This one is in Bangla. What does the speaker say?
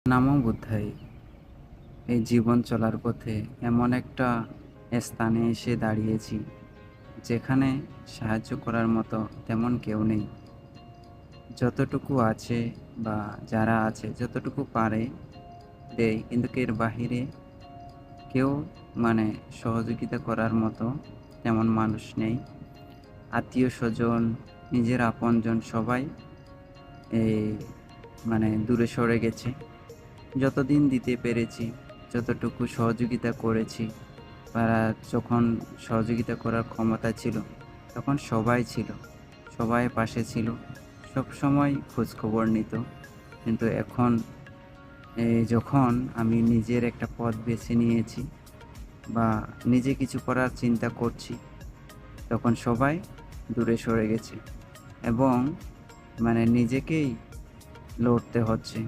নামো বুদ্ধাই। এই জীবন চলার পথে এমন একটা স্থানে এসে দাঁড়িয়েছি যেখানে সাহায্য করার মতো তেমন কেউ নেই। যতটুকু আছে বা যারা আছে যতটুকু পারে দেয়, কিন্তু এর বাহিরে কেউ সহযোগিতা করার মতো তেমন মানুষ নেই। আত্মীয় স্বজন, নিজের আপনজন সবাই এই দূরে সরে গেছে। যতদিন দিতে পেরেছি, যতটুকু সহযোগিতা করেছি, তারা যখন সহযোগিতা করার ক্ষমতা ছিল তখন সবাই ছিল, সবাই পাশে ছিল, সবসময় খোঁজখবর নিত। কিন্তু এখন যখন আমি নিজের একটা পথ বেছে নিয়েছি বা নিজে কিছু করার চিন্তা করছি, তখন সবাই দূরে সরে গেছে এবং নিজেকেই লড়তে হচ্ছে।